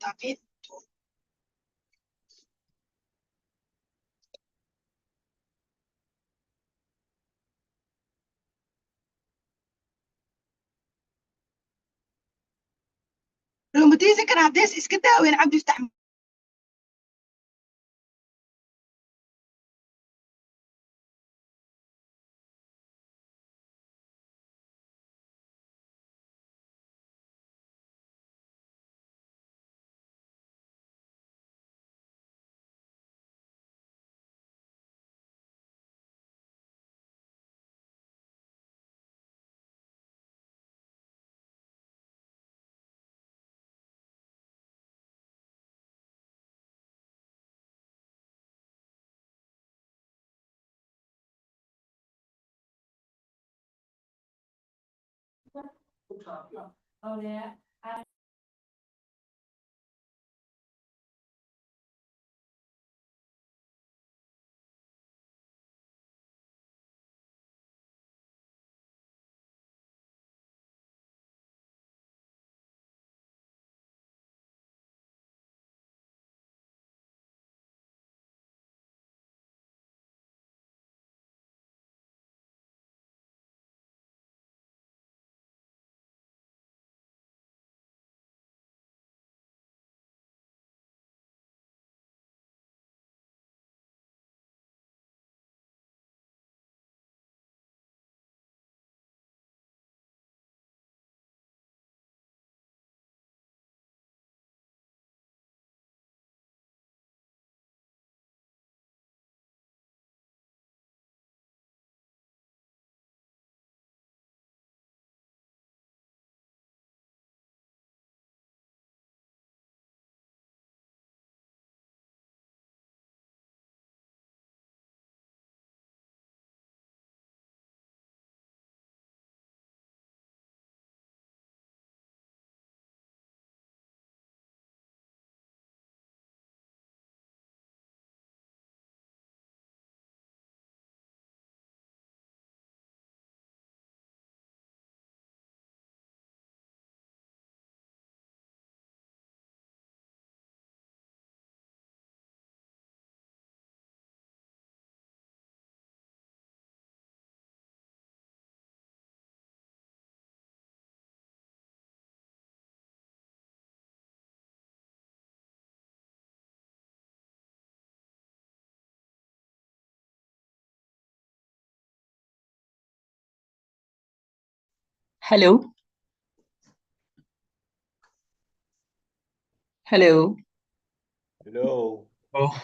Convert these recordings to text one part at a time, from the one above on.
appuntamento. لو متيزة كان عديس اسكتها وين عبد يفتح Hello. Hello. Hello. Oh.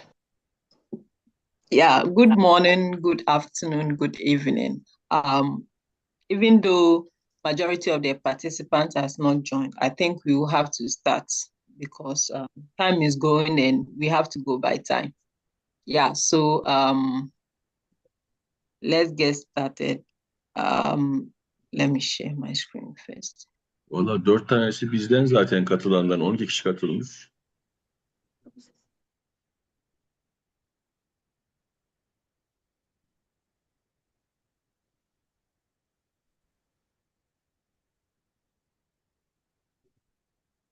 Yeah, good morning, good afternoon, good evening. Even though majority of the participants has not joined, I think we will have to start because time is going and we have to go by time. Yeah, so let's get started. Let me share my screen first. Valla 4 tanesi bizden zaten katılandan 12 kişi katılmış.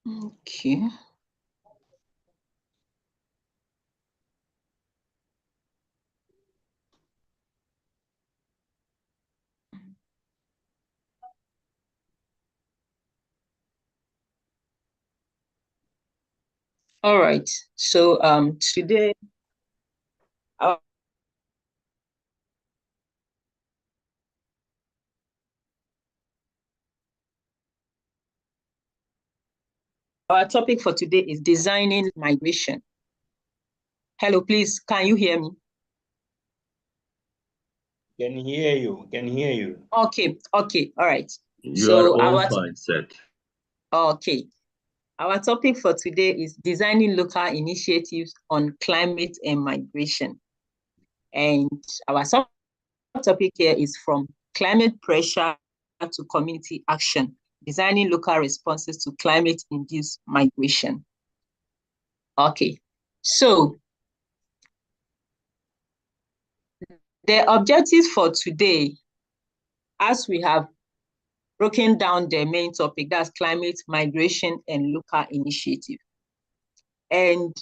Okay. All right. So today our topic for today is designing migration. Hello, please, can you hear me? Can hear you. Can hear you. Okay, all right. You are all fine, Seth. Okay. Our topic for today is designing local initiatives on climate and migration. And our subtopic here is from climate pressure to community action, designing local responses to climate-induced migration. Okay, so the objectives for today, as we have broken down the main topic, that's climate, migration, and local initiative. And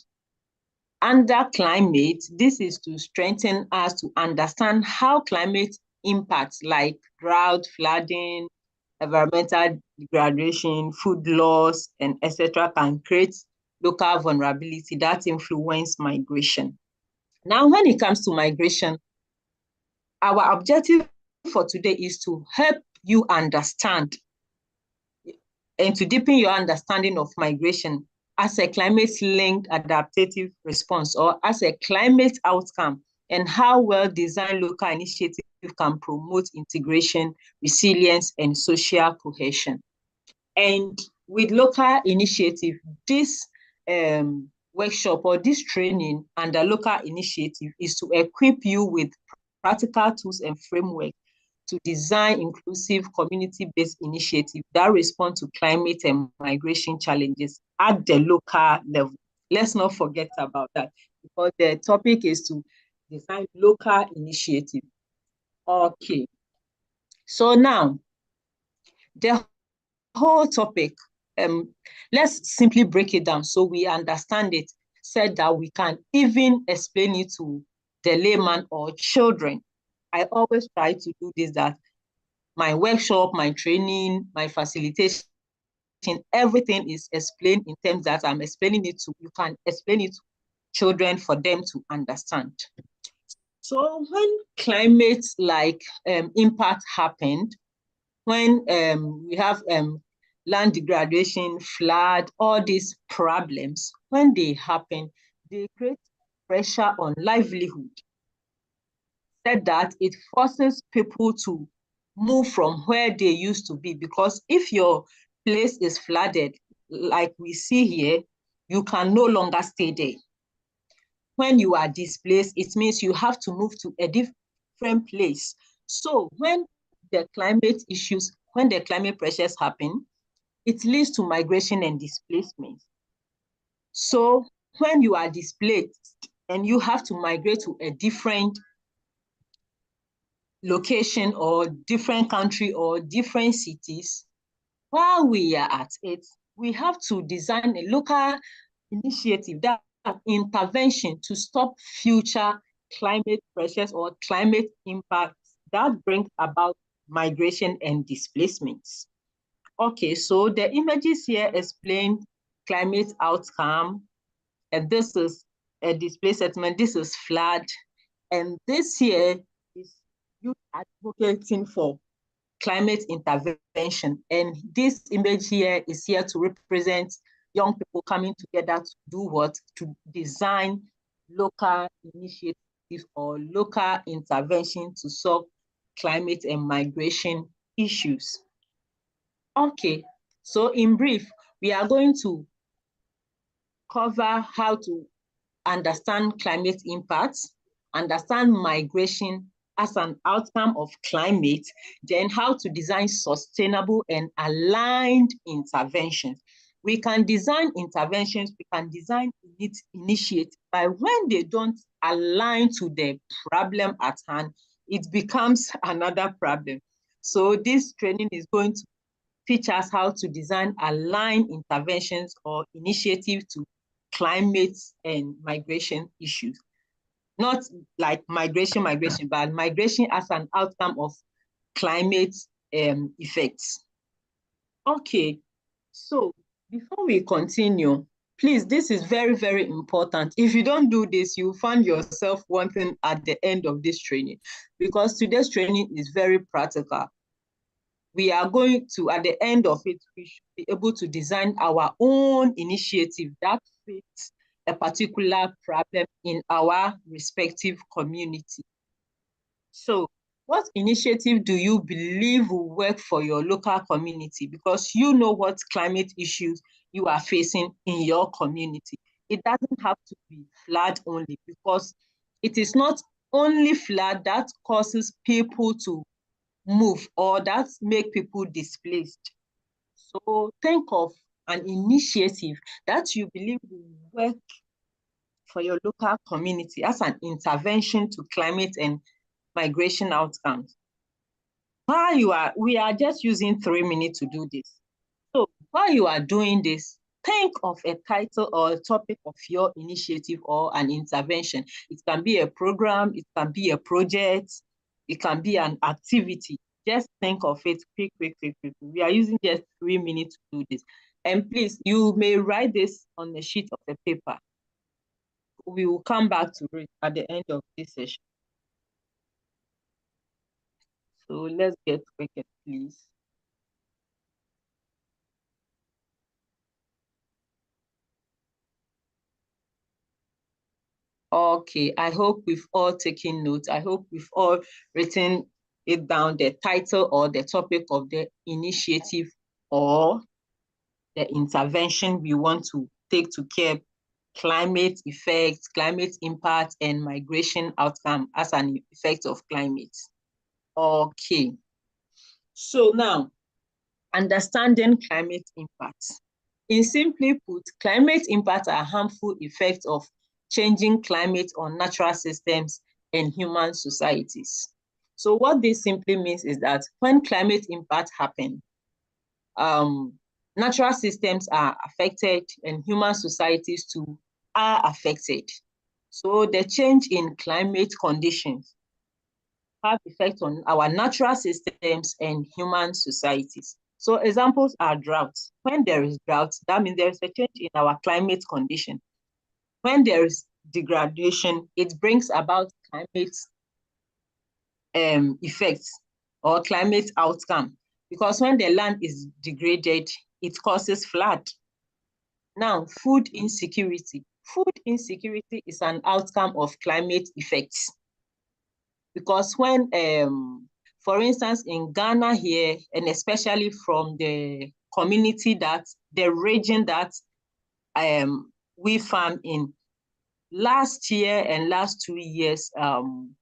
under climate, this is to strengthen us to understand how climate impacts like drought, flooding, environmental degradation, food loss, and etc. can create local vulnerability that influence migration. Now, when it comes to migration, our objective for today is to help you understand and to deepen your understanding of migration as a climate-linked adaptive response or as a climate outcome, and how well-designed local initiatives can promote integration, resilience, and social cohesion. And with local initiative, this workshop or this training under local initiative is to equip you with practical tools and framework to design inclusive community-based initiatives that respond to climate and migration challenges at the local level. Let's not forget about that, because the topic is to design local initiative. Okay, so now the whole topic, let's simply break it down so we understand it, said that we can even explain it to the layman or children. I always try to do this, that my workshop, my training, my facilitation, everything is explained in terms that I'm explaining it to, you can explain it to children for them to understand. So when climate like impact happened, when we have land degradation, flood, all these problems, when they happen, they create pressure on livelihood. Said that it forces people to move from where they used to be, because if your place is flooded, like we see here, you can no longer stay there. When you are displaced, it means you have to move to a different place. So when the climate issues, when the climate pressures happen, it leads to migration and displacement. So when you are displaced and you have to migrate to a different location or different country or different cities, while we are at it, we have to design a local initiative, that intervention to stop future climate pressures or climate impacts that bring about migration and displacements. Okay, so the images here explain climate outcome, and this is a displaced settlement, this is flood, and this here is you advocating for climate intervention. And this image here is here to represent young people coming together to do what? To design local initiatives or local intervention to solve climate and migration issues. Okay, so in brief, we are going to cover how to understand climate impacts, understand migration as an outcome of climate, then how to design sustainable and aligned interventions. We can design interventions, we can design initiatives, but when they don't align to the problem at hand, it becomes another problem. So this training is going to teach us how to design aligned interventions or initiatives to climate and migration issues. Not like migration, but migration as an outcome of climate effects. Okay, so before we continue, please, this is very, very important. If you don't do this, you find yourself wanting at the end of this training, because today's training is very practical. We are going to, at the end of it, we should be able to design our own initiative that fits a particular problem in our respective community. So what initiative do you believe will work for your local community? Because you know what climate issues you are facing in your community. It doesn't have to be flood only, because it is not only flood that causes people to move or that make people displaced. So think of an initiative that you believe will work for your local community as an intervention to climate and migration outcomes. We are just using 3 minutes to do this. So while you are doing this, think of a title or a topic of your initiative or an intervention. It can be a program, it can be a project, it can be an activity. Just think of it quick. We are using just 3 minutes to do this. And please, you may write this on a sheet of a paper. We will come back to it at the end of this session. So let's get quicker, please. Okay, I hope we've all taken notes. I hope we've all written it down, the title or the topic of the initiative or the intervention we want to take to curb climate effects, climate impact, and migration outcome as an effect of climate. Okay, so now, understanding climate impacts. In simply put, climate impacts are harmful effects of changing climate on natural systems and human societies. So what this simply means is that when climate impacts happen, natural systems are affected and human societies too are affected. So the change in climate conditions have effect on our natural systems and human societies. So examples are droughts. When there is drought, that means there is a change in our climate condition. When there is degradation, it brings about climate effects or climate outcome. Because when the land is degraded, it causes flood. Now, food insecurity. Food insecurity is an outcome of climate effects. Because when, for instance, in Ghana here, and especially from the community that, the region that we farm in, last year and last 2 years,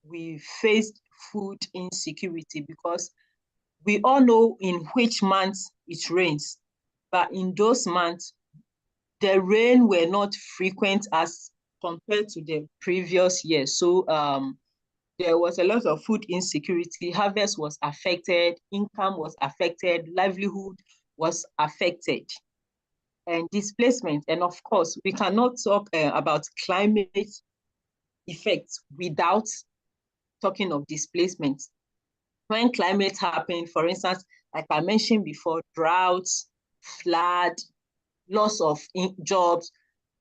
we faced food insecurity because we all know in which months it rains, but in those months, the rain were not frequent as compared to the previous year. So there was a lot of food insecurity, harvest was affected, income was affected, livelihood was affected, and displacement. And of course, we cannot talk about climate effects without talking of displacement. When climate happens, for instance, like I mentioned before, droughts, flood, loss of jobs,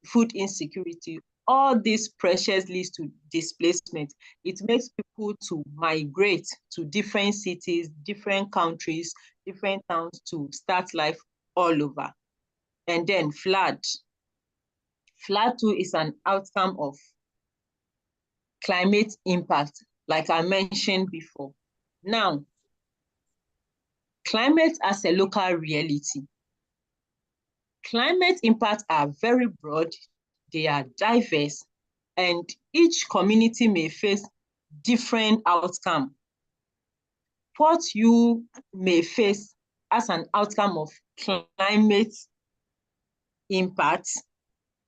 food insecurity, all these pressures leads to displacement. It makes people to migrate to different cities, different countries, different towns to start life all over. And then flood. Flood too is an outcome of climate impact, like I mentioned before. Now, climate as a local reality. Climate impacts are very broad, they are diverse, and each community may face different outcomes. What you may face as an outcome of climate impacts,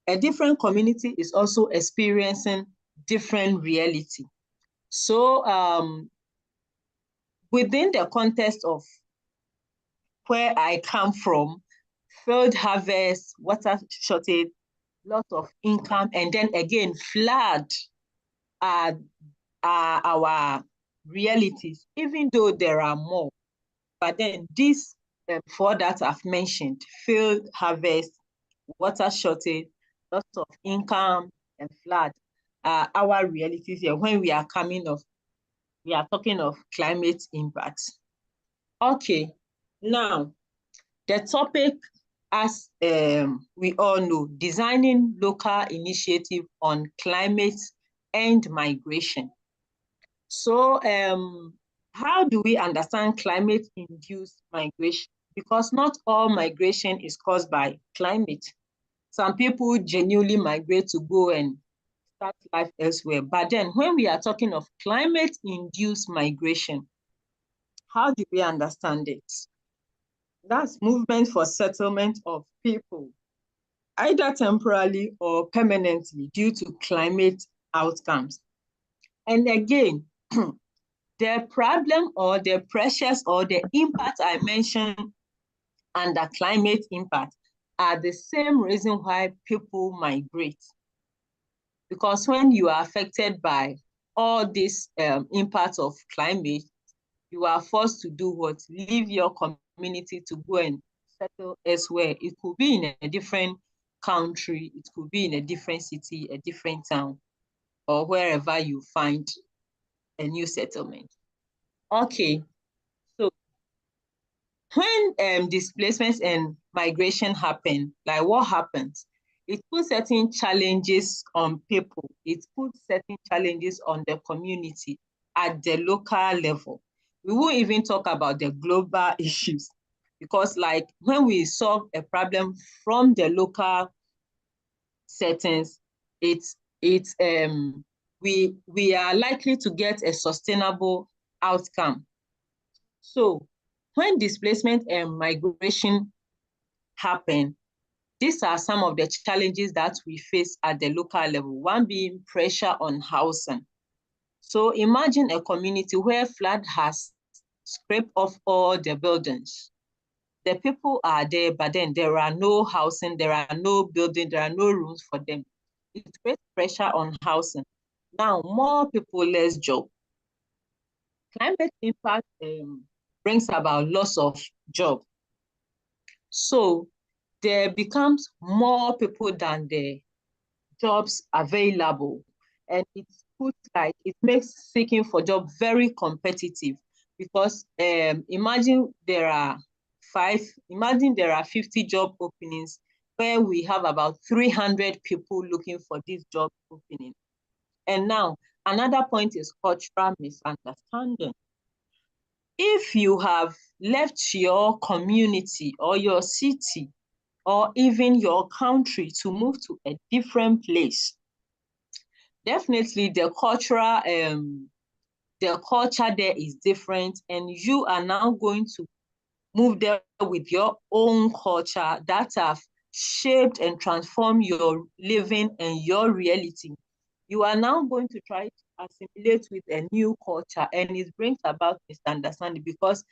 a different community is also experiencing different reality. So within the context of where I come from, field harvest, water shortage, loss of income, and then again, flood are our realities, even though there are more. But then these four that I've mentioned, field harvest, water shortage, loss of income, and flood, are our realities here when we are talking of climate impacts. Okay, now the topic, as we all know, designing local initiative on climate and migration. So how do we understand climate-induced migration? Because not all migration is caused by climate. Some people genuinely migrate to go and start life elsewhere. But then when we are talking of climate-induced migration, how do we understand it? That's movement for settlement of people, either temporarily or permanently due to climate outcomes. And again, the problem or the pressures or the impact I mentioned under climate impact are the same reason why people migrate. Because when you are affected by all this impact of climate, you are forced to do what? Leave your community to go and settle elsewhere. It could be in a different country, it could be in a different city, a different town, or wherever you find a new settlement. Okay, so when displacements and migration happen, like what happens? It puts certain challenges on people. It puts certain challenges on the community at the local level. We won't even talk about the global issues because like when we solve a problem from the local settings, we are likely to get a sustainable outcome. So when displacement and migration happen, these are some of the challenges that we face at the local level. One being pressure on housing. So imagine a community where flood has scraped off all the buildings. The people are there, but then there are no housing, there are no buildings, there are no rooms for them. It creates pressure on housing. Now, more people, less job. Climate impact brings about loss of job. So there becomes more people than the jobs available. And it makes seeking for job very competitive because imagine there are 50 job openings where we have about 300 people looking for this job opening. And now another point is cultural misunderstanding. If you have left your community or your city or even your country to move to a different place, definitely the culture there is different, and you are now going to move there with your own culture that have shaped and transformed your living and your reality. You are now going to try to assimilate with a new culture, and it brings about misunderstanding because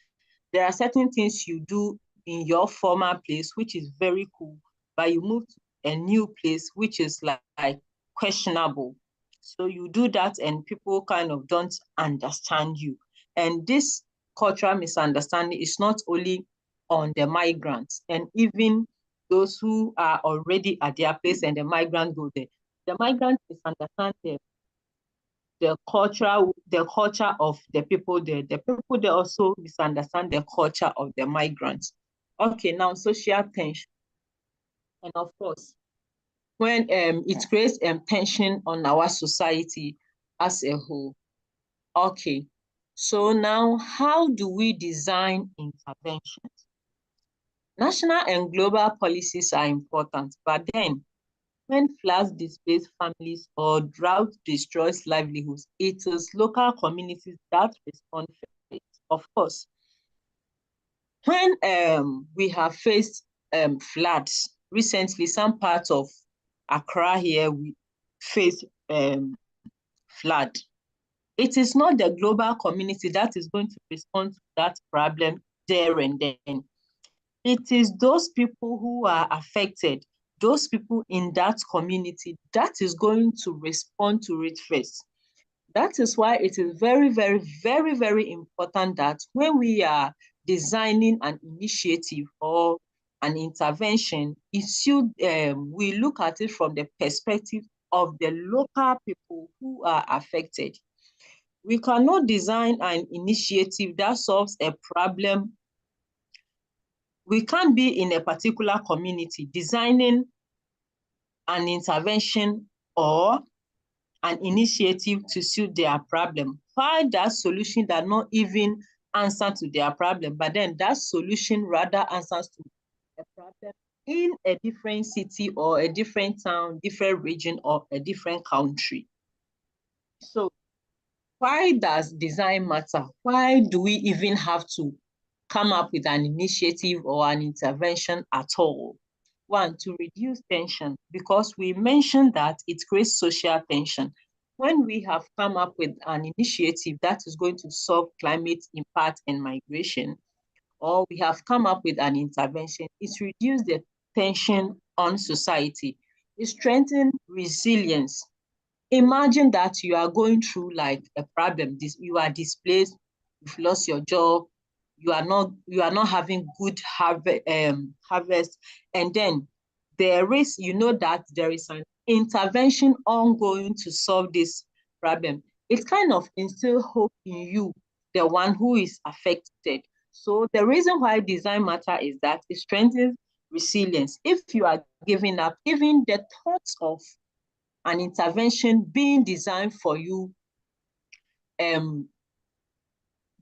there are certain things you do in your former place, which is very cool, but you move to a new place, which is like questionable. So you do that and people kind of don't understand you. And this cultural misunderstanding is not only on the migrants and even those who are already at their place and the migrants go there. The migrants misunderstand the culture of the people there. The people there also misunderstand the culture of the migrants. Okay, now social tension. And of course, when it creates tension on our society as a whole. Okay, so now how do we design interventions? National and global policies are important, but then when floods displace families or drought destroys livelihoods, it is local communities that respond first. Of course, when we have faced floods, recently some parts of Accra here, we faced flood. It is not the global community that is going to respond to that problem there and then. It is those people who are affected, those people in that community that is going to respond to it first. That is why it is very, very, very, very important that when we are designing an initiative or an intervention, we look at it from the perspective of the local people who are affected. We cannot design an initiative that solves a problem. We can't be in a particular community designing an intervention or an initiative to suit their problem. Why that solution does not even answer to their problem, but then that solution rather answers to a problem in a different city or a different town, different region, or a different country. So why does design matter? Why do we even have to come up with an initiative or an intervention at all? One, to reduce tension, because we mentioned that it creates social tension. When we have come up with an initiative that is going to solve climate impact and migration, or we have come up with an intervention, it reduces the tension on society. It strengthens resilience. Imagine that you are going through like a problem. You are displaced, you've lost your job, you are not having good harvest, and then there is, you know that there is an intervention ongoing to solve this problem. It kind of instills hope in you, the one who is affected. So the reason why design matter is that it strengthens resilience. If you are giving up, even the thoughts of an intervention being designed for you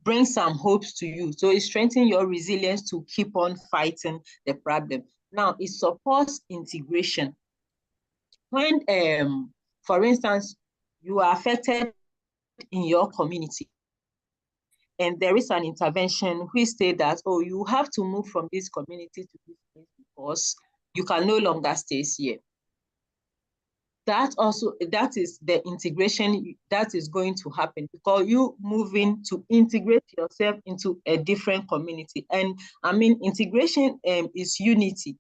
brings some hopes to you. So it strengthens your resilience to keep on fighting the problem. Now, it supports integration. When, for instance, you are affected in your community, and there is an intervention which states that, oh, you have to move from this community to this place because you can no longer stay here. That is the integration that is going to happen, because you moving to integrate yourself into a different community. And I mean, integration is unity.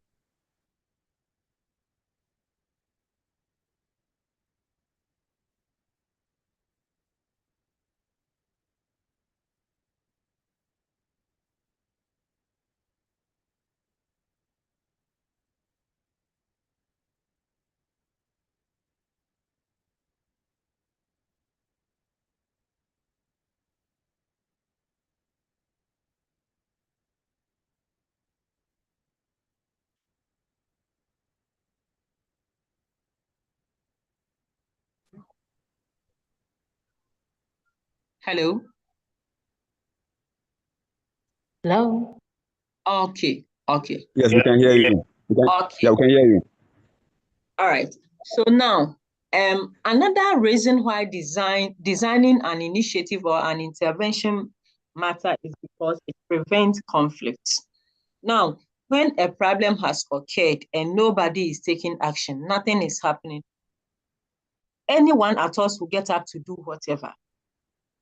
Hello? Hello? Okay. Yes, we can hear you. Okay. Yeah, we can hear you. All right. So now, another reason why designing an initiative or an intervention matter is because it prevents conflicts. Now, when a problem has occurred and nobody is taking action, nothing is happening, anyone at us will get up to do whatever.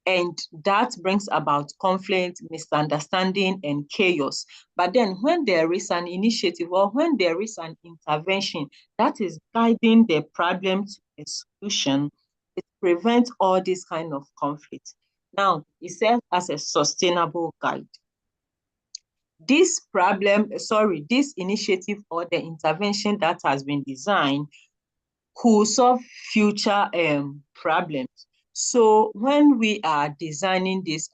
And that brings about conflict, misunderstanding, and chaos. But then when there is an initiative or when there is an intervention that is guiding the problem to a solution, it prevents all this kind of conflict. Now, it serves as a sustainable guide. This initiative or the intervention that has been designed could solve future problems. So when we are designing these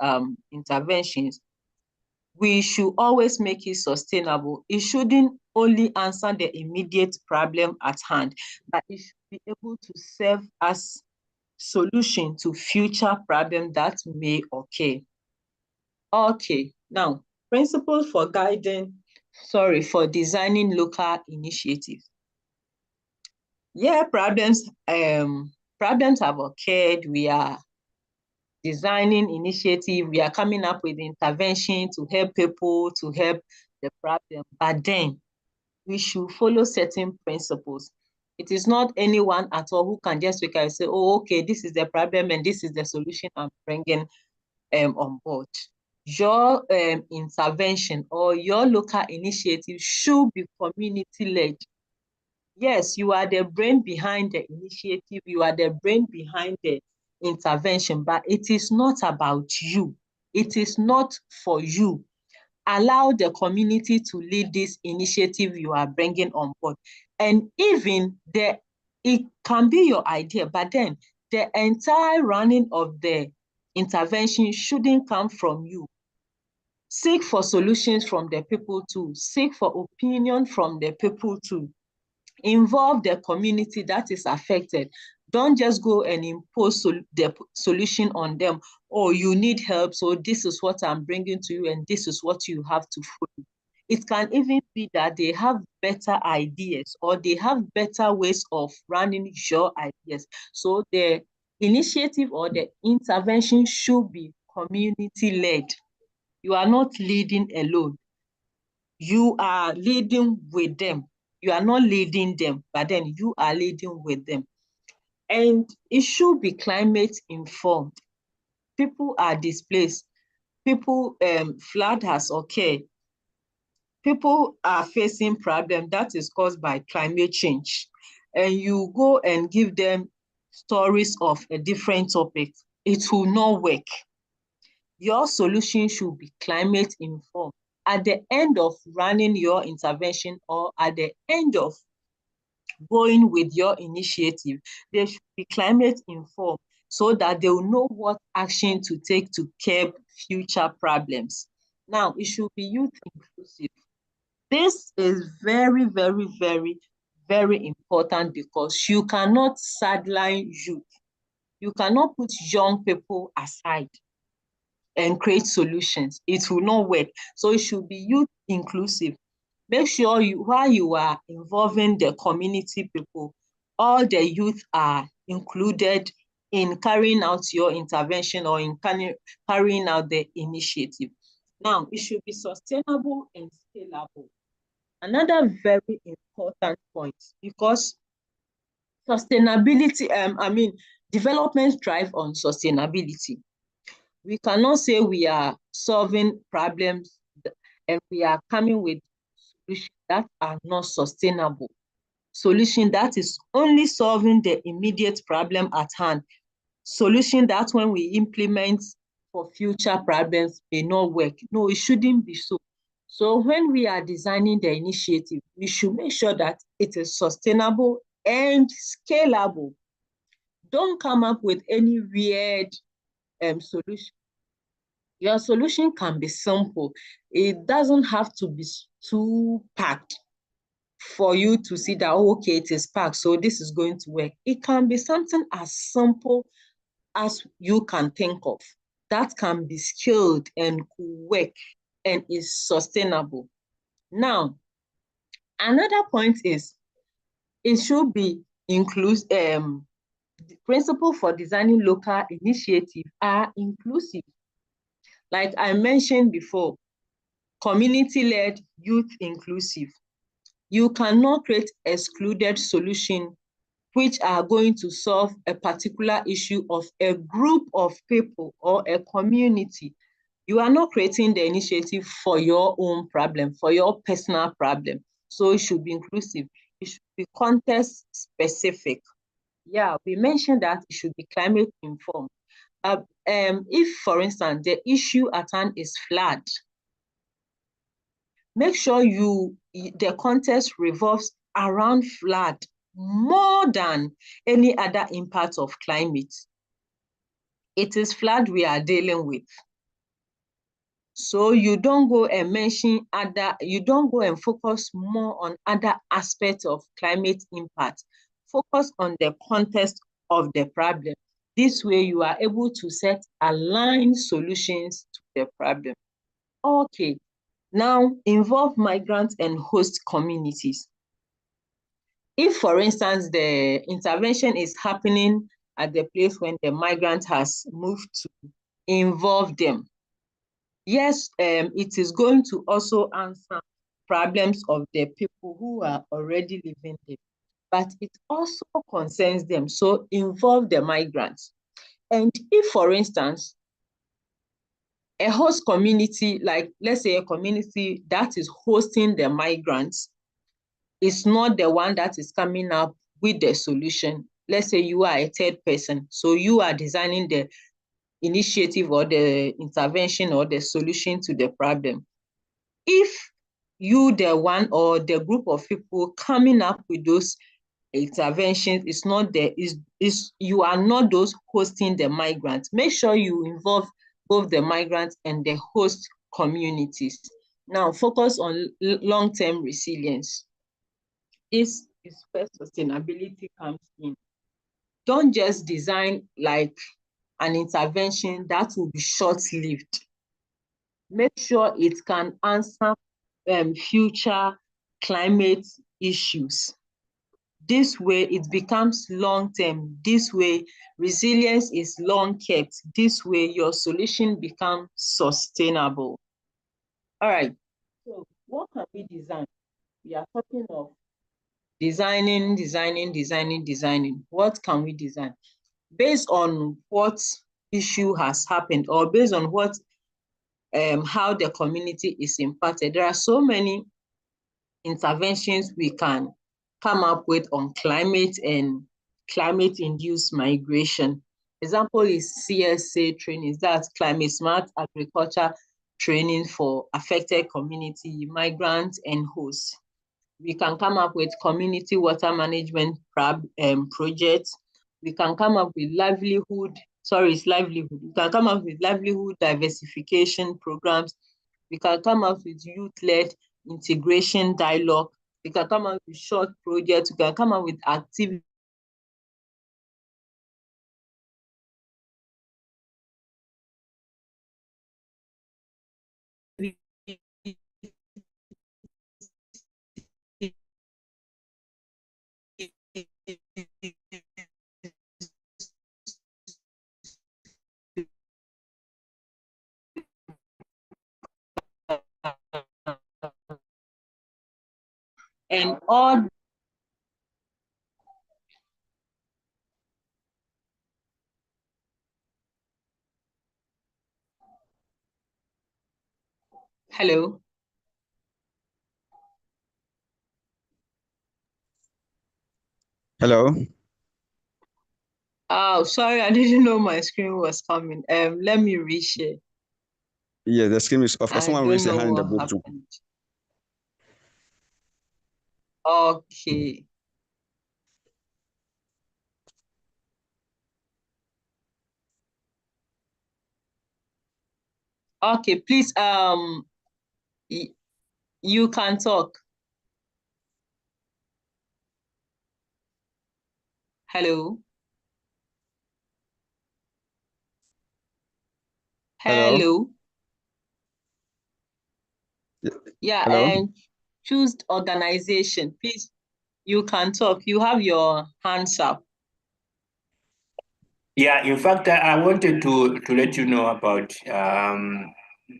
interventions, we should always make it sustainable. It shouldn't only answer the immediate problem at hand, but it should be able to serve as solution to future problems that may occur. Okay, now, principles for designing local initiatives. Yeah, problems have occurred. We are designing initiative. We are coming up with intervention to help people, to help the problem. But then we should follow certain principles. It is not anyone at all who can just wake up and say, oh, okay, this is the problem and this is the solution I'm bringing on board. Your intervention or your local initiative should be community-led. Yes, you are the brain behind the initiative, you are the brain behind the intervention, but it is not about you. It is not for you. Allow the community to lead this initiative you are bringing on board. And even it can be your idea, but then the entire running of the intervention shouldn't come from you. Seek for solutions from the people too. Seek for opinion from the people too. Involve the community that is affected. Don't just go and impose the solution on them. Oh, you need help, so this is what I'm bringing to you and this is what you have to follow. It can even be that they have better ideas or they have better ways of running your ideas. So the initiative or the intervention should be community-led. You are not leading alone. You are leading with them. You are not leading them, but then you are leading with them. And it should be climate informed. People are displaced. Flood has occurred. people are facing problem that is caused by climate change, and you go and give them stories of a different topic, it will not work. Your solution should be climate informed. At the end of running your intervention or at the end of going with your initiative, they should be climate informed so that they will know what action to take to curb future problems. Now, it should be youth inclusive. This is very, very, very, very important because you cannot sideline youth. You cannot put young people aside and create solutions. It will not work. So it should be youth inclusive. Make sure while you are involving the community people, all the youth are included in carrying out your intervention or in carrying out the initiative. Now, it should be sustainable and scalable. Another very important point, because sustainability, development thrive on sustainability. We cannot say we are solving problems and we are coming with solutions that are not sustainable. Solution that is only solving the immediate problem at hand. Solution that when we implement for future problems may not work. No, it shouldn't be so. So when we are designing the initiative, we should make sure that it is sustainable and scalable. Don't come up with any weird solution. Your solution can be simple. It doesn't have to be too packed for you to see that, oh, okay, it is packed, so this is going to work. It can be something as simple as you can think of that can be scaled and work and is sustainable. Now, another point is it should be inclusive. The principle for designing local initiatives are inclusive. Like I mentioned before, community-led, youth inclusive. You cannot create excluded solutions which are going to solve a particular issue of a group of people or a community. You are not creating the initiative for your own problem, for your personal problem. So it should be inclusive. It should be context specific. Yeah, we mentioned that it should be climate informed. If, for instance, the issue at hand is flood, make sure the context revolves around flood more than any other impact of climate. It is flood we are dealing with. So you don't go and you don't go and focus more on other aspects of climate impact. Focus on the context of the problem. This way you are able to set aligned solutions to the problem. Okay, now involve migrants and host communities. If, for instance, the intervention is happening at the place when the migrant has moved to, involve them. Yes, it is going to also answer problems of the people who are already living there, but it also concerns them, so involve the migrants. And if, for instance, a host community, like let's say a community that is hosting the migrants, is not the one that is coming up with the solution. Let's say you are a third person, so you are designing the initiative or the intervention or the solution to the problem. If you, the one or the group of people coming up with those interventions, is not there, you are not those hosting the migrants, make sure you involve both the migrants and the host communities. Now, focus on long-term resilience. This is where sustainability comes in. Don't just design like an intervention that will be short-lived. Make sure it can answer future climate issues. This way it becomes long-term. This way resilience is long-kept. This way your solution becomes sustainable. All right, so what can we design? We are talking of designing. What can we design? Based on what issue has happened or based on what how the community is impacted. There are so many interventions we can come up with on climate and climate-induced migration. Example is CSA training, that's climate smart agriculture training for affected community, migrants and hosts. We can come up with community water management projects. We can come up with livelihood. We can come up with livelihood diversification programs. We can come up with youth-led integration dialogue. We can come up with short projects. We can come up with activities. And all hello. Hello. Oh, sorry, I didn't know my screen was coming. Let me reshare. Yeah, the screen is off. I Someone don't raised their know hand in the what group too. happened. Okay. Okay, please, you can talk. Hello. Hello. Yeah, Hello. and choose organization. Please, you can talk. You have your hands up. Yeah, in fact, I wanted to let you know about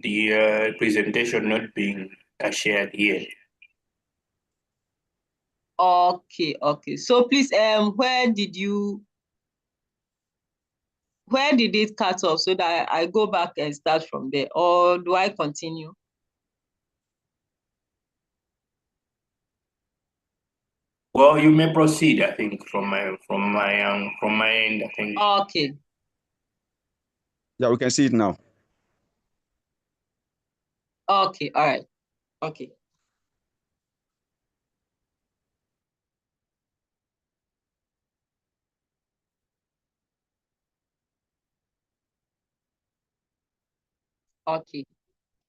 the presentation not being shared here. Okay, okay. So please, where did it cut off so that I go back and start from there, or do I continue? Well, you may proceed. I think from my end. I think. Okay. Yeah, we can see it now. Okay. All right. Okay. Okay.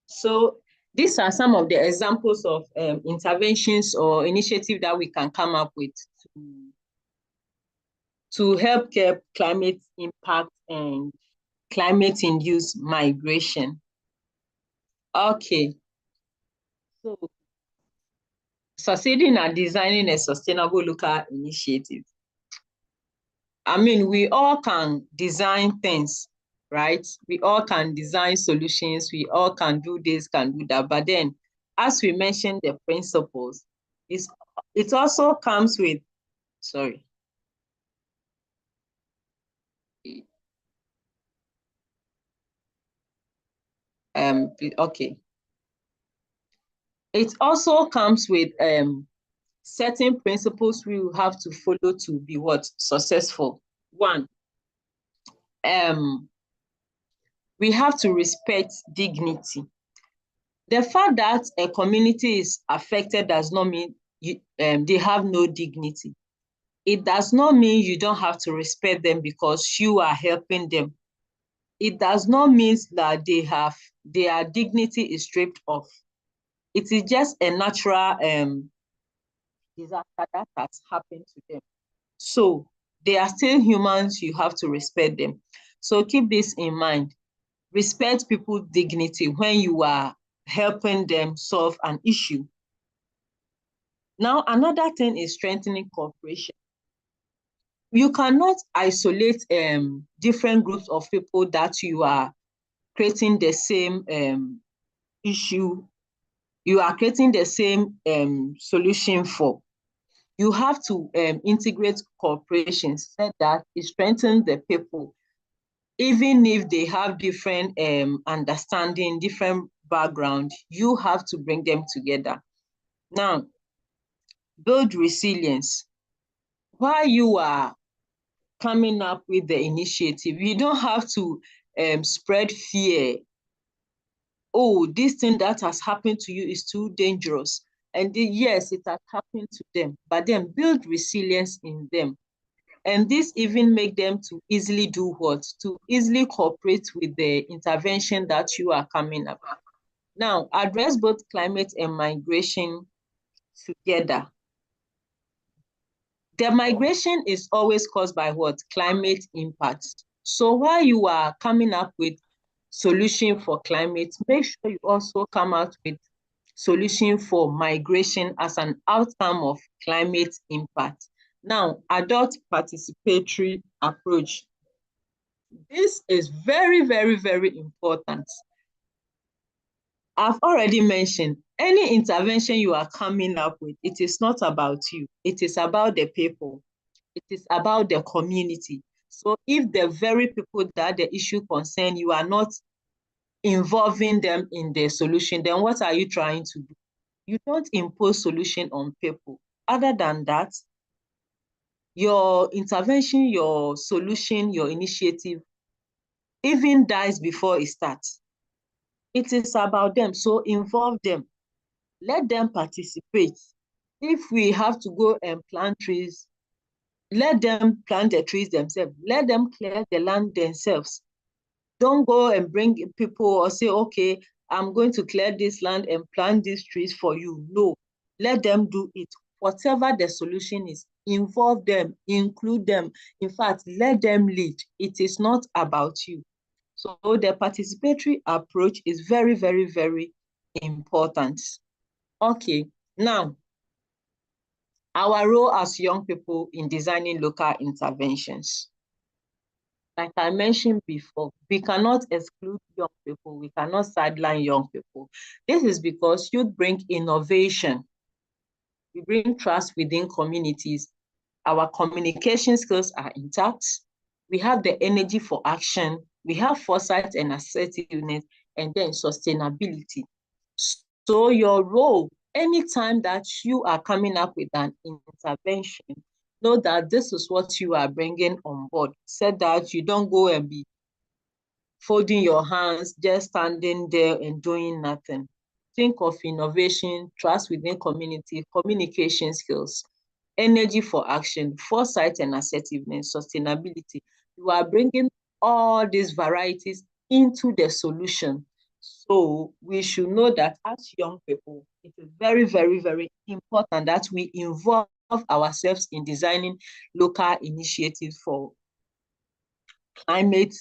So these are some of the examples of interventions or initiatives that we can come up with to help curb climate impact and climate-induced migration. Okay. So succeeding at designing a sustainable local initiative. I mean, we all can design things, right? We all can design solutions. We all can do this, can do that. But then, as we mentioned, the principles, it also comes with, sorry. Okay. It also comes with certain principles we will have to follow to be what? Successful. One, we have to respect dignity. The fact that a community is affected does not mean they have no dignity. It does not mean you don't have to respect them because you are helping them. It does not mean that their dignity is stripped off. It is just a natural disaster that has happened to them. So they are still humans, you have to respect them. So keep this in mind. Respect people's dignity when you are helping them solve an issue. Now, another thing is strengthening cooperation. You cannot isolate different groups of people that you are creating the same issue, you are creating the same solution for. You have to integrate cooperation so that it strengthens the people. even if they have different understanding, different background, you have to bring them together. Now, build resilience. While you are coming up with the initiative, you don't have to spread fear. Oh, this thing that has happened to you is too dangerous. And yes, it has happened to them, but then build resilience in them. And this even make them to easily do what? To easily cooperate with the intervention that you are coming up. Now, address both climate and migration together. The migration is always caused by what? Climate impacts. So while you are coming up with solution for climate, make sure you also come out with solution for migration as an outcome of climate impact. Now, adult participatory approach. This is very, very, very important. I've already mentioned, any intervention you are coming up with, it is not about you. It is about the people. It is about the community. So if the very people that the issue concern, you are not involving them in the solution, then what are you trying to do? You don't impose solution on people. Other than that, your intervention, your solution, your initiative even dies before it starts. It is about them, so involve them. Let them participate. If we have to go and plant trees, let them plant the trees themselves. Let them clear the land themselves. Don't go and bring people or say, okay, I'm going to clear this land and plant these trees for you. No, let them do it. Whatever the solution is, involve them, include them. In fact, let them lead. It is not about you. So the participatory approach is very, very, very important. Okay, now, our role as young people in designing local interventions. Like I mentioned before, we cannot exclude young people. We cannot sideline young people. This is because youth bring innovation. We bring trust within communities. Our communication skills are intact. We have the energy for action. We have foresight and assertiveness, and then sustainability. So your role, anytime that you are coming up with an intervention, know that this is what you are bringing on board. Said that you don't go and be folding your hands, just standing there and doing nothing. Think of innovation, trust within community, communication skills, energy for action, foresight and assertiveness, sustainability. You are bringing all these varieties into the solution. So we should know that as young people, it is very, very, very important that we involve ourselves in designing local initiatives for climate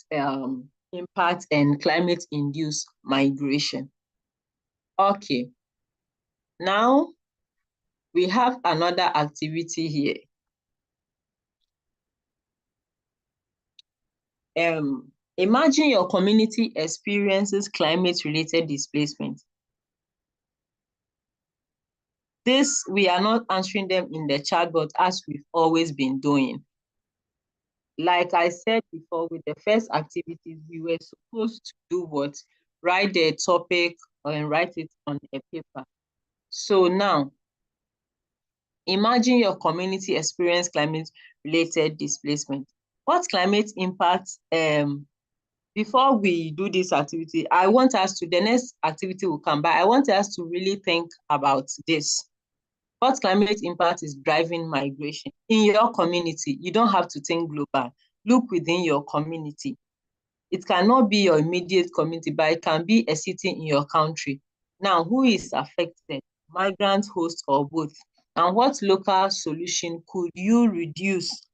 impact and climate-induced migration. Okay, now we have another activity here. Imagine your community experiences climate-related displacement. This, we are not answering them in the chat, but as we've always been doing. Like I said before, with the first activities, we were supposed to do what? Write the topic and write it on a paper. So now, imagine your community experience climate-related displacement. What climate impacts, before we do this activity, I want us to, the next activity will come, but I want us to really think about this. What climate impact is driving migration in your community? You don't have to think global. Look within your community. It cannot be your immediate community, but it can be a city in your country. Now, who is affected? Migrant, host, or both? And what local solution could you reduce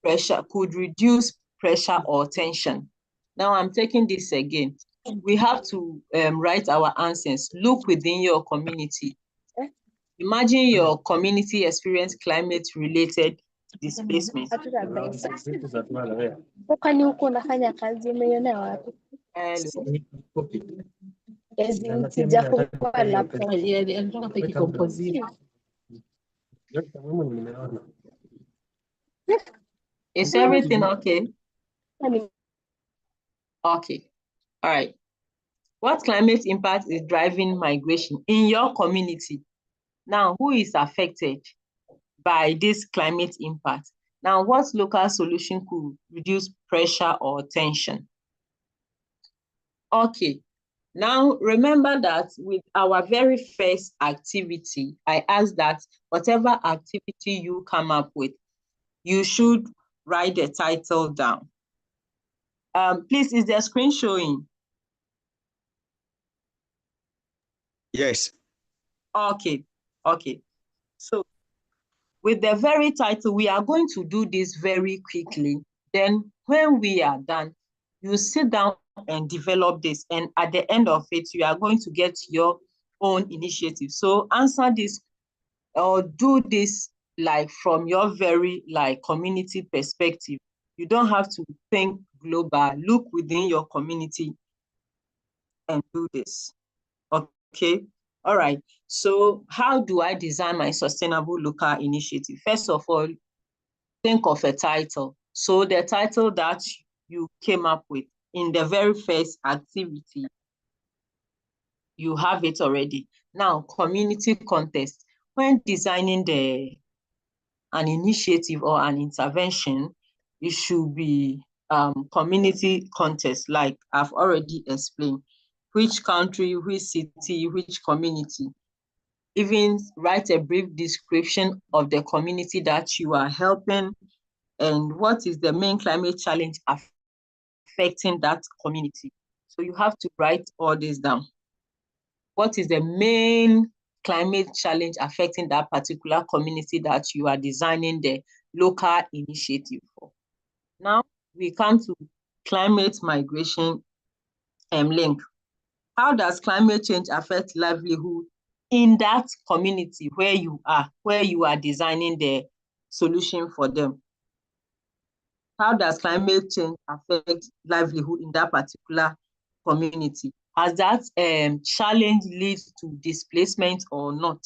pressure, or tension? Now I'm taking this again. We have to write our answers. Look within your community. Imagine your community experience climate-related displacement. Kwani huko unafanya kazi umeionea wapi? Sijafungua laptop. Is everything okay? Okay, all right. What climate impact is driving migration in your community? Now, who is affected by this climate impact? Now, what local solution could reduce pressure or tension? Okay, now remember that with our very first activity, I asked that whatever activity you come up with, you should write the title down. Please, is the screen showing? Yes. Okay, okay. So with the very title, we are going to do this very quickly. Then when we are done, you sit down and develop this. And at the end of it, you are going to get your own initiative. So answer this or do this like from your very like community perspective. You don't have to think global. Look within your community and do this. Okay. All right. So how do I design my sustainable local initiative? First of all, think of a title. So the title that you came up with in the very first activity, you have it already. Now, community context. When designing an initiative or an intervention, it should be community context, like I've already explained. Which country, which city, which community. Even write a brief description of the community that you are helping and what is the main climate challenge affecting that community. So you have to write all this down. What is the main climate challenge affecting that particular community that you are designing the local initiative for? Now we come to climate migration link. How does climate change affect livelihood in that community where you are designing the solution for them? How does climate change affect livelihood in that particular community? Has that challenge lead to displacement or not?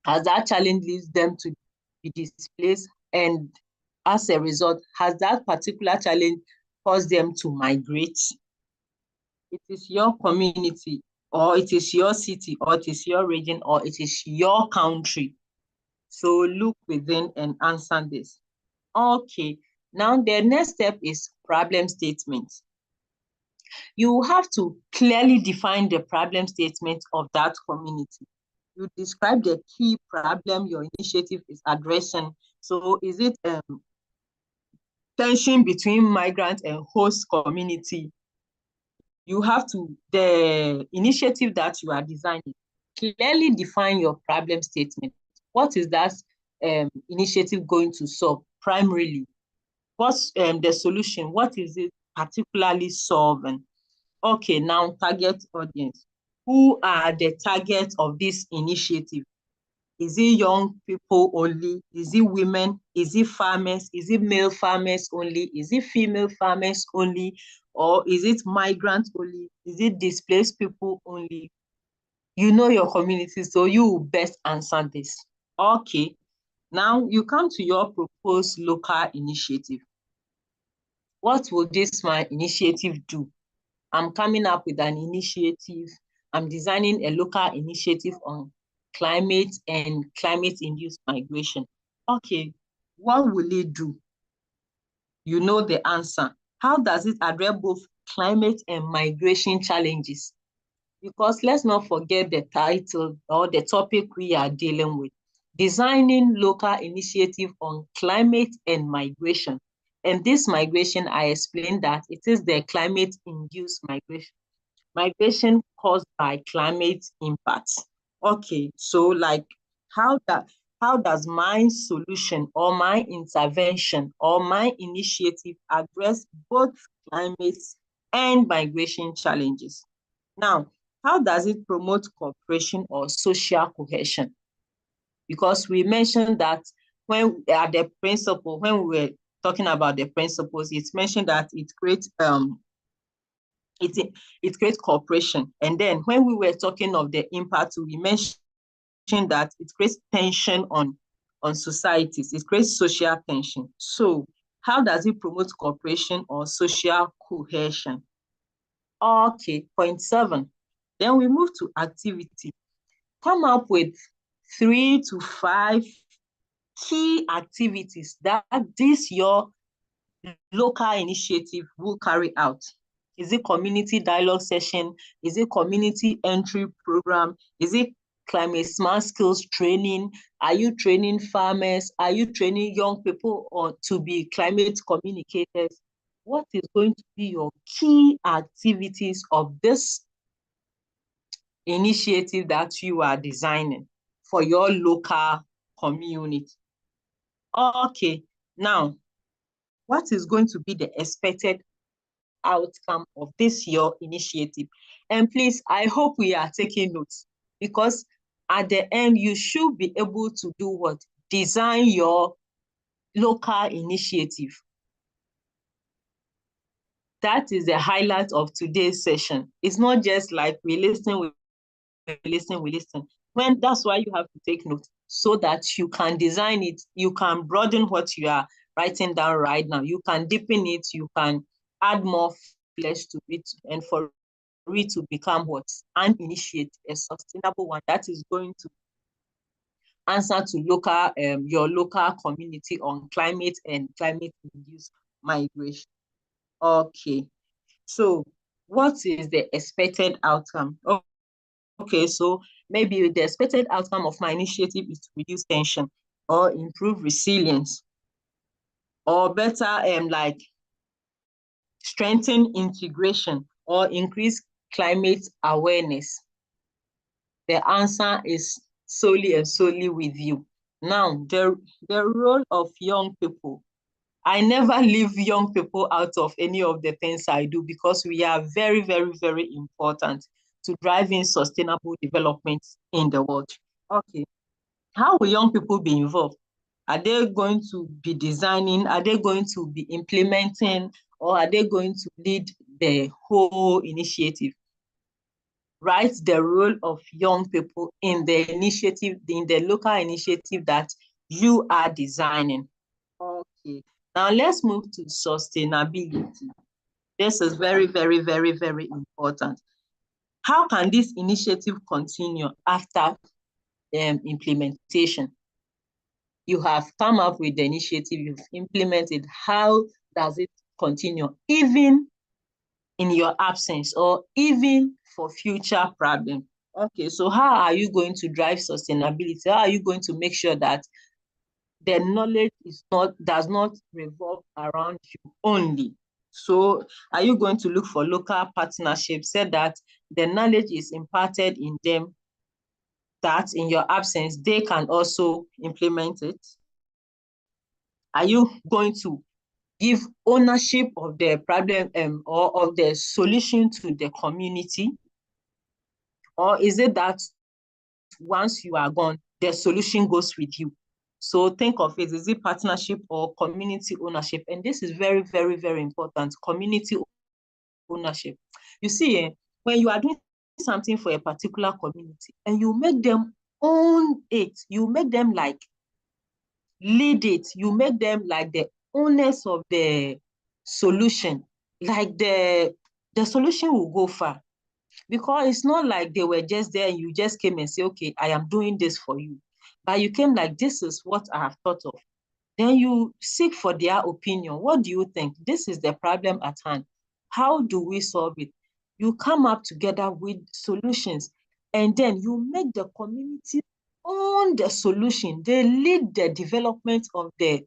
Has that challenge leads them to be displaced? And as a result, has that particular challenge caused them to migrate? It is your community, or it is your city, or it is your region, or it is your country. So look within and answer this. Okay, now the next step is problem statement. You have to clearly define the problem statement of that community. You describe the key problem your initiative is addressing. So is it tension between migrant and host community? You have to, the initiative that you are designing, clearly define your problem statement. What is that initiative going to solve primarily? What's the solution? What is it particularly solving? Okay, now target audience. Who are the targets of this initiative? Is it young people only? Is it women? Is it farmers? Is it male farmers only? Is it female farmers only? Or is it migrants only? Is it displaced people only? You know your community, so you will best answer this. Okay, now you come to your proposed local initiative. What will this my initiative do? I'm coming up with an initiative. I'm designing a local initiative on climate and climate-induced migration. Okay, what will it do? You know the answer. How does it address both climate and migration challenges? Because let's not forget the title or the topic we are dealing with. Designing local initiative on climate and migration. And this migration, I explained that it is the climate-induced migration. Migration caused by climate impacts. Okay, so like how does my solution or my intervention or my initiative address both climate and migration challenges? Now, how does it promote cooperation or social cohesion? Because we mentioned that when the principle, when we were talking about the principles, it's mentioned that it creates it creates cooperation. And then when we were talking of the impact, we mentioned that it creates tension on societies. It creates social tension. So how does it promote cooperation or social cohesion. Okay, point 7. Then we move to activity. Come up with 3 to 5 key activities that this your local initiative will carry out. Is it community dialogue session? Is it community entry program? Is it climate smart skills training? Are you training farmers? Are you training young people to be climate communicators? What is going to be your key activities of this initiative that you are designing for your local community? Okay, now, what is going to be the expected outcome of this your initiative? And please, I hope we are taking notes, because at the end, you should be able to do what? Design your local initiative. That is the highlight of today's session. It's not just like we listen, we listen. That's why you have to take notes, so that you can design it, you can broaden what you are writing down right now. You can deepen it, you can add more flesh to it, and for it to become what? An initiative, a sustainable one that is going to answer to your local community on climate and climate-induced migration. Okay, so what is the expected outcome? Okay, so maybe the expected outcome of my initiative is to reduce tension or improve resilience, or better, like strengthen integration or increase climate awareness. The answer is solely and solely with you. Now, the role of young people. I never leave young people out of any of the things I do, because we are very, very, very important to driving sustainable development in the world. Okay, how will young people be involved? Are they going to be designing? Are they going to be implementing? Or are they going to lead the whole initiative? Write the role of young people in the initiative, in the local initiative that you are designing. Okay, now let's move to sustainability. This is very, very, very, very important. How can this initiative continue after implementation? You have come up with the initiative, you've implemented. How does it continue, even in your absence or even for future problems? Okay, so how are you going to drive sustainability? How are you going to make sure that the knowledge does not revolve around you only? So are you going to look for local partnerships so that the knowledge is imparted in them, that in your absence, they can also implement it? Are you going to give ownership of the problem or of the solution to the community? Or is it that once you are gone, the solution goes with you? So think of it, is it partnership or community ownership? And this is very, very, very important, community ownership. You see, when you are doing something for a particular community and you make them own it, you make them like lead it, you make them like the owners of the solution, like the solution will go far. Because it's not like they were just there and you just came and say, okay, I am doing this for you. But you came like, this is what I have thought of. Then you seek for their opinion. What do you think? This is the problem at hand. How do we solve it? You come up together with solutions, and then you make the community own the solution. They lead the development of the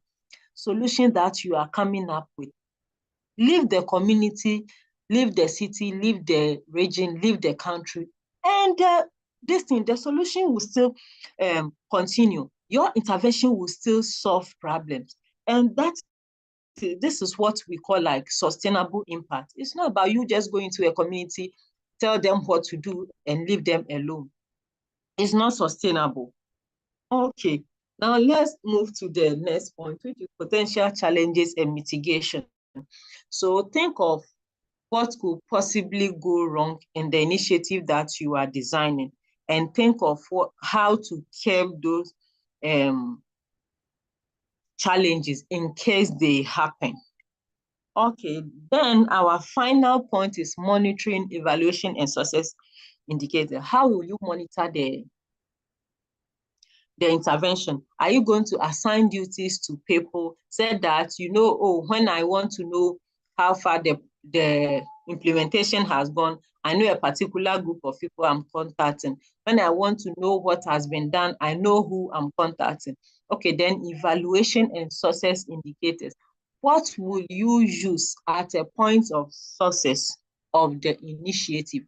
solution that you are coming up with. Leave the community, leave the city, leave the region, leave the country, and the solution will still continue. Your intervention will still solve problems. And this is what we call like sustainable impact. It's not about you just going to a community, tell them what to do and leave them alone. It's not sustainable. Okay, now let's move to the next point, which is potential challenges and mitigation. So think of what could possibly go wrong in the initiative that you are designing, and think of how to curb those challenges in case they happen. Okay, then our final point is monitoring, evaluation, and success indicator. How will you monitor the intervention? Are you going to assign duties to people, said that, oh, when I want to know how far the implementation has gone, I know a particular group of people I'm contacting. When I want to know what has been done, I know who I'm contacting. Okay, then evaluation and success indicators. What will you use at a point of success of the initiative?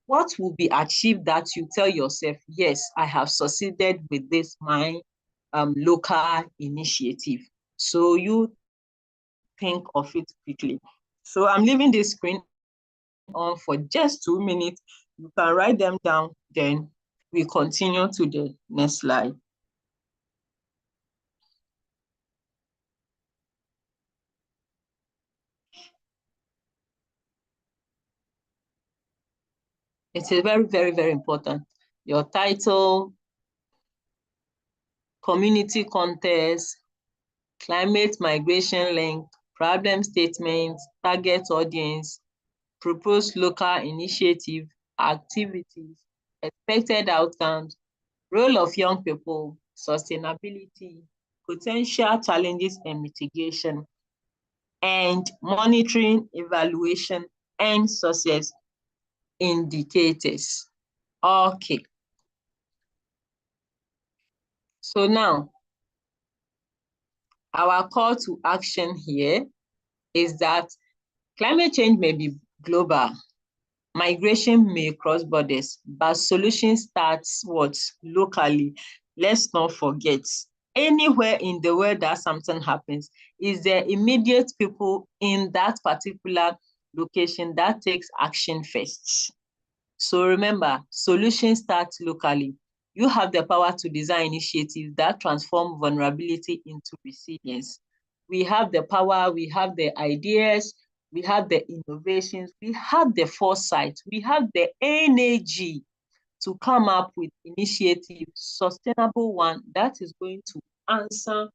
What will be achieved that you tell yourself, yes, I have succeeded with this, my local initiative? So you think of it quickly. So I'm leaving this screen on for just 2 minutes. You can write them down, then we continue to the next slide. It's a very, very, very important. Your title, community context, climate migration link, problem statement, target audience, proposed local initiative, activities, expected outcomes, role of young people, sustainability, potential challenges and mitigation, and monitoring, evaluation, and success indicators. Okay. So now, our call to action here is that climate change may be global, migration may cross borders, but solution starts what? Locally. Let's not forget, anywhere in the world that something happens, is there immediate people in that particular location that takes action first. So remember, solution starts locally. You have the power to design initiatives that transform vulnerability into resilience. We have the power, we have the ideas, we have the innovations, we have the foresight, we have the energy to come up with initiative, sustainable one that is going to answer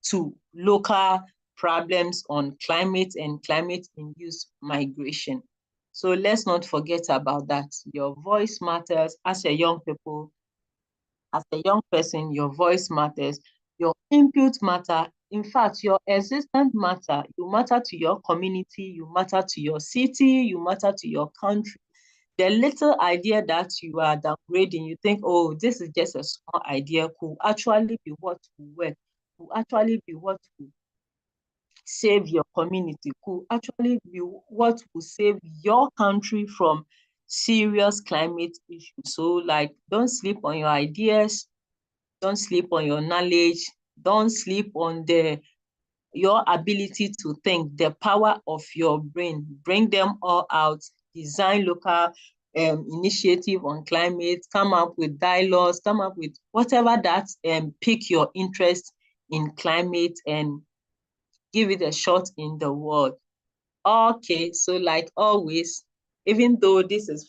to local problems on climate and climate-induced migration. So let's not forget about that. Your voice matters as a young people, as a young person, your voice matters, your input matter. In fact, your existence matter. You matter to your community, you matter to your city, you matter to your country. The little idea that you are downgrading, you think, oh, this is just a small idea, could actually be what will work, could actually be what will save your community, could actually be what will save your country from serious climate issues. So like, don't sleep on your ideas, don't sleep on your knowledge, don't sleep on your ability to think, the power of your brain. Bring them all out, design local initiative on climate, come up with dialogues, come up with whatever that pique your interest in climate and give it a shot in the world. Okay, so like always, even though this is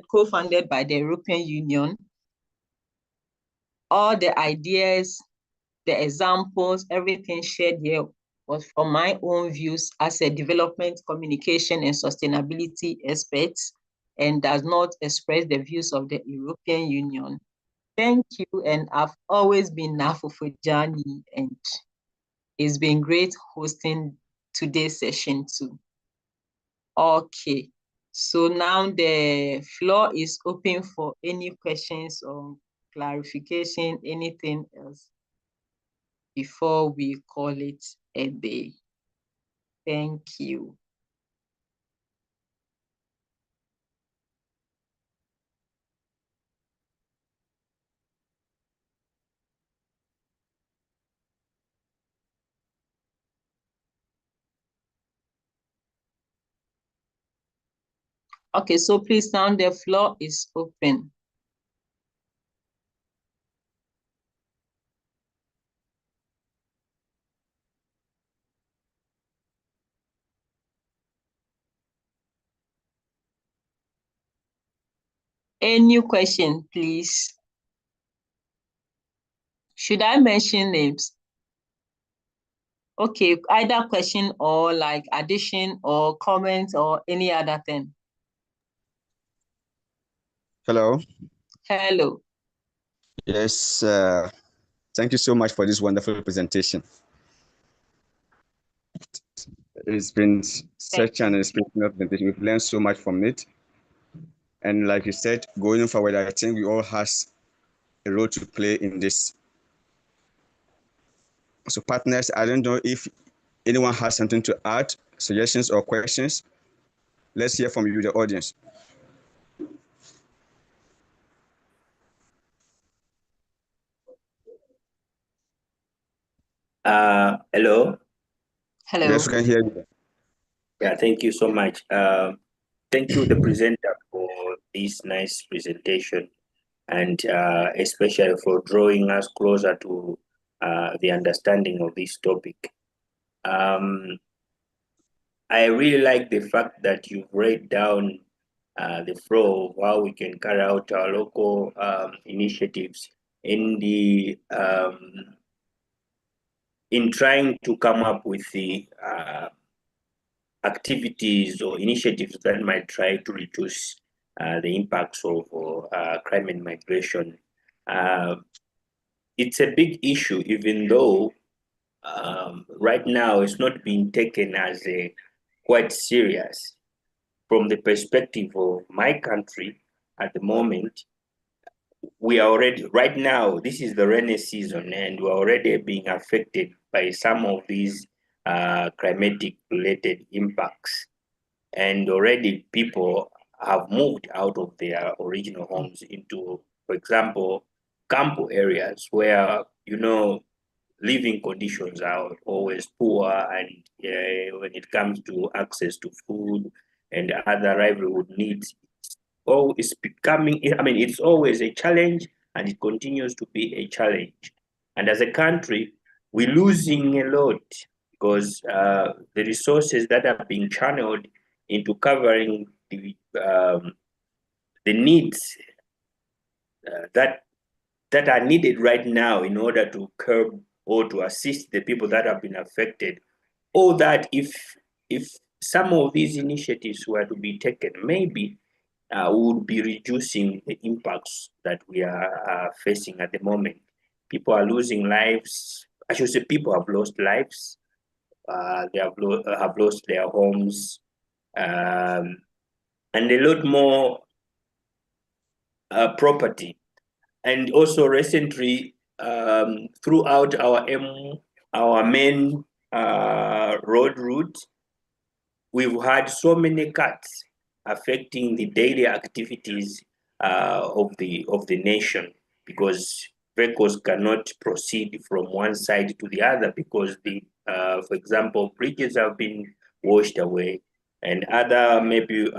co-funded by the European Union, all the ideas, the examples, everything shared here was from my own views as a development, communication, and sustainability expert, and does not express the views of the European Union. Thank you, and I've always been Nafufujani, and it's been great hosting today's session too. Okay, so now the floor is open for any questions or clarification, anything else before we call it a day. Thank you. Okay, so please now the floor is open. Any question, please? Should I mention names? Okay, either question or like addition or comment or any other thing. Hello. Hello. Yes. Thank you so much for this wonderful presentation. It's been such an inspirational presentation. We've learned so much from it. And like you said, going forward, I think we all have a role to play in this. So partners, I don't know if anyone has something to add, suggestions or questions. Let's hear from you, the audience. Hello. Hello. Yes, we can hear you. Yeah, thank you so much. Thank you, the presenter, for this nice presentation, and especially for drawing us closer to the understanding of this topic. I really like the fact that you break down the flow of how we can carry out our local initiatives in the in trying to come up with the activities or initiatives that might try to reduce the impacts of climate migration. It's a big issue, even though right now it's not being taken as a quite serious. From the perspective of my country at the moment, we are already, right now, this is the rainy season, and we're already being affected by some of these climatic related impacts. And already people have moved out of their original homes into, for example, campo areas where, living conditions are always poor, and when it comes to access to food and other livelihood needs, it's becoming, it's always a challenge, and it continues to be a challenge. And as a country, we're losing a lot because the resources that are being channeled into covering the needs that are needed right now in order to curb or to assist the people that have been affected. All that, if some of these initiatives were to be taken, maybe would be reducing the impacts that we are facing at the moment. People are losing lives. I should say people have lost lives. They have lost their homes, and a lot more property. And also recently, throughout our main road route, we've had so many cuts affecting the daily activities of the nation, because vehicles cannot proceed from one side to the other because for example, bridges have been washed away, and other maybe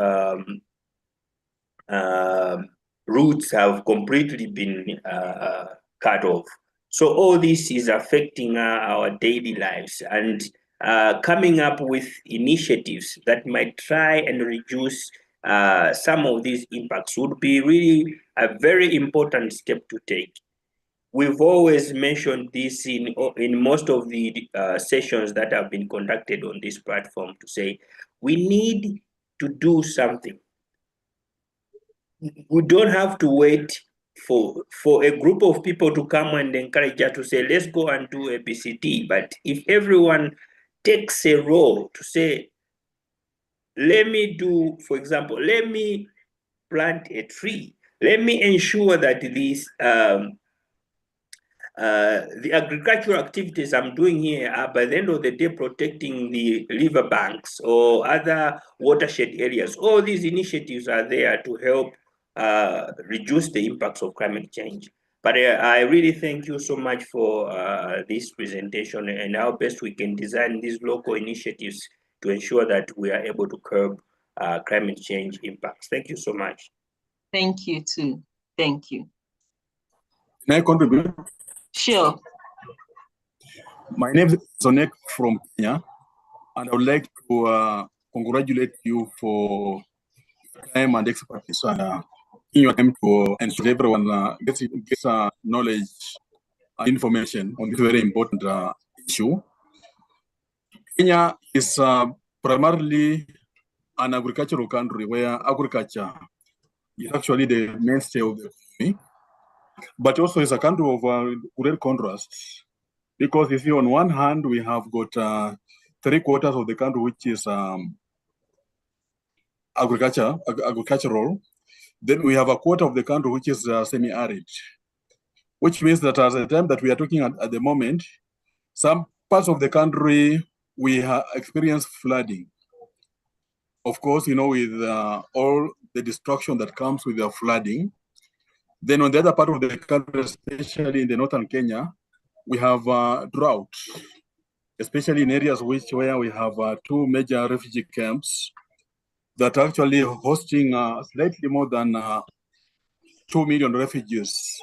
routes have completely been cut off. So all this is affecting our daily lives, and coming up with initiatives that might try and reduce some of these impacts would be really a very important step to take. We've always mentioned this in most of the sessions that have been conducted on this platform, to say we need to do something. We don't have to wait for a group of people to come and encourage us to say, let's go and do a BCT. But if everyone takes a role to say, let me do, for example, let me plant a tree. Let me ensure that the agricultural activities I'm doing here are, by the end of the day, protecting the river banks or other watershed areas. All these initiatives are there to help reduce the impacts of climate change. But I really thank you so much for this presentation, and how best we can design these local initiatives to ensure that we are able to curb climate change impacts. Thank you so much. Thank you too. Thank you. Can I contribute? Sure. My name is Zonek from Kenya, and I would like to congratulate you for time and expertise in your time to ensure everyone gets knowledge and information on this very important issue. Kenya is primarily an agricultural country where agriculture is actually the mainstay of the economy, but also is a country of great contrasts. Because you see, on one hand, we have got 3/4 of the country which is agricultural. Then we have a quarter of the country which is semi-arid, which means that at the time that we are talking at the moment, some parts of the country we have experienced flooding. Of course, with all the destruction that comes with the flooding. Then on the other part of the country, especially in the northern Kenya, we have drought, especially in areas where we have two major refugee camps that are actually hosting slightly more than 2 million refugees,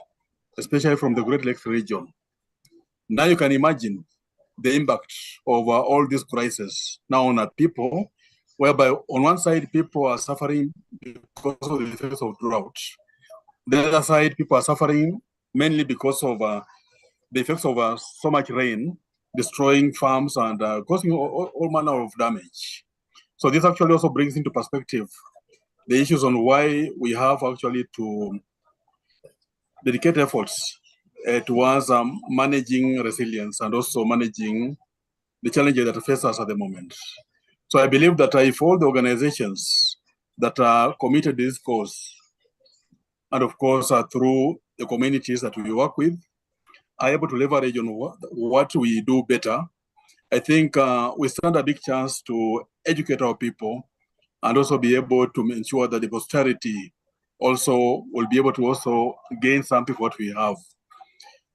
especially from the Great Lakes region. Now you can imagine the impact of all these crises now on our people, whereby on one side, people are suffering because of the effects of drought. The other side, people are suffering mainly because of the effects of so much rain, destroying farms and causing all manner of damage. So this actually also brings into perspective the issues on why we have actually to dedicate efforts towards managing resilience and also managing the challenges that face us at the moment. So I believe that if all the organizations that are committed to this cause, and of course through the communities that we work with, are able to leverage on what we do better, I think we stand a big chance to educate our people and also be able to ensure that the posterity also will be able to also gain something what we have.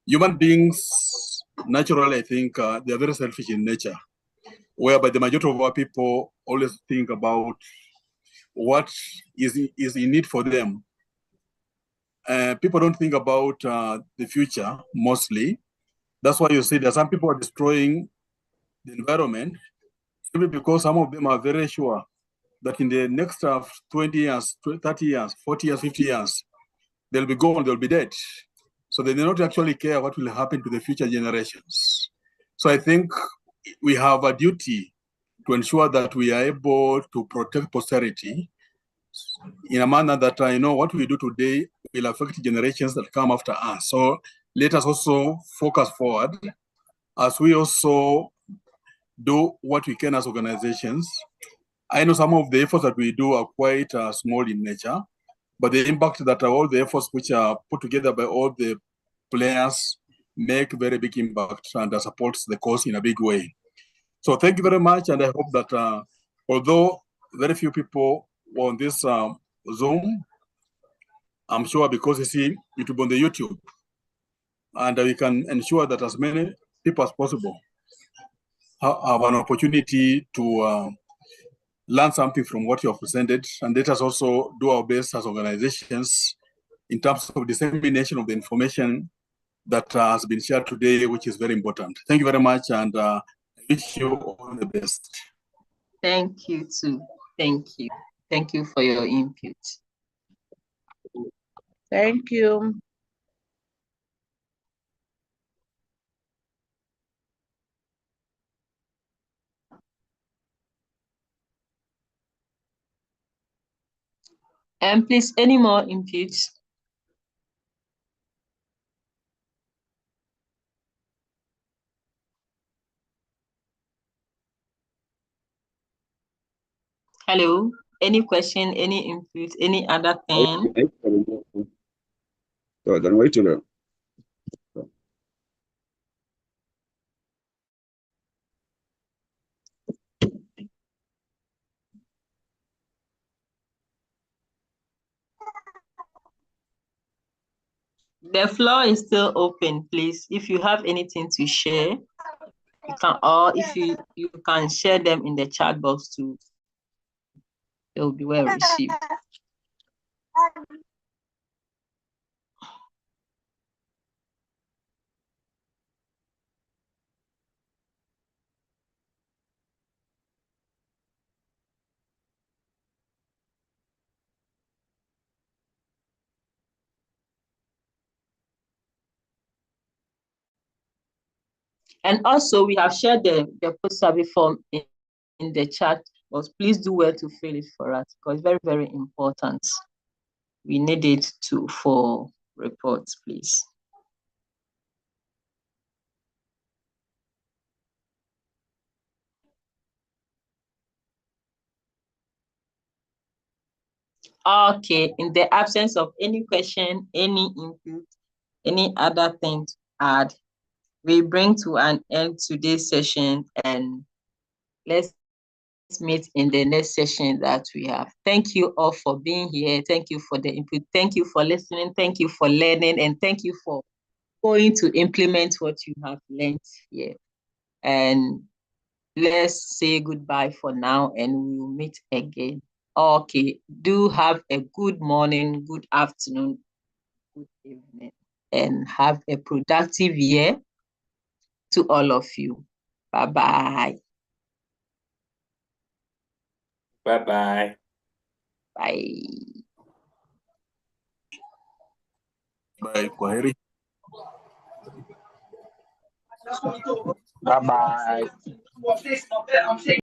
Human beings, naturally, I think they are very selfish in nature, whereby the majority of our people always think about what is in need for them. People don't think about the future mostly. That's why you see that some people are destroying the environment simply because some of them are very sure that in the next 20 years, 30 years, 40 years, 50 years, they'll be gone, they'll be dead. So they do not actually care what will happen to the future generations. So I think we have a duty to ensure that we are able to protect posterity in a manner that I know what we do today will affect generations that come after us. So let us also focus forward as we also do what we can as organizations. I know some of the efforts that we do are quite small in nature, but the impact that all the efforts which are put together by all the players make very big impact and supports the cause in a big way. So thank you very much, and I hope that although very few people on this Zoom, I'm sure because you see it will be on the YouTube, and we can ensure that as many people as possible have an opportunity to learn something from what you have presented, and let us also do our best as organizations in terms of dissemination of the information that has been shared today, which is very important. Thank you very much, and I wish you all the best. Thank you too. Thank you. Thank you for your input. Thank you. And please, any more inputs? Hello, any question, any input, any other thing? So then wait till The floor is still open, please. If you have anything to share, you can, or if you can share them in the chat box too. They will be well received. And also, we have shared the post-survey form in the chat, but please do well to fill it for us because it's very, very important. We need it for reports, please. Okay, in the absence of any question, any input, any other thing to add, we bring to an end today's session, and let's meet in the next session that we have. Thank you all for being here. Thank you for the input. Thank you for listening. Thank you for learning, and thank you for going to implement what you have learned here. And let's say goodbye for now, and we will meet again. Okay, do have a good morning, good afternoon, good evening, and have a productive year to all of you. Bye-bye. Bye-bye. Bye. Bye. Kwaheri. Bye bye.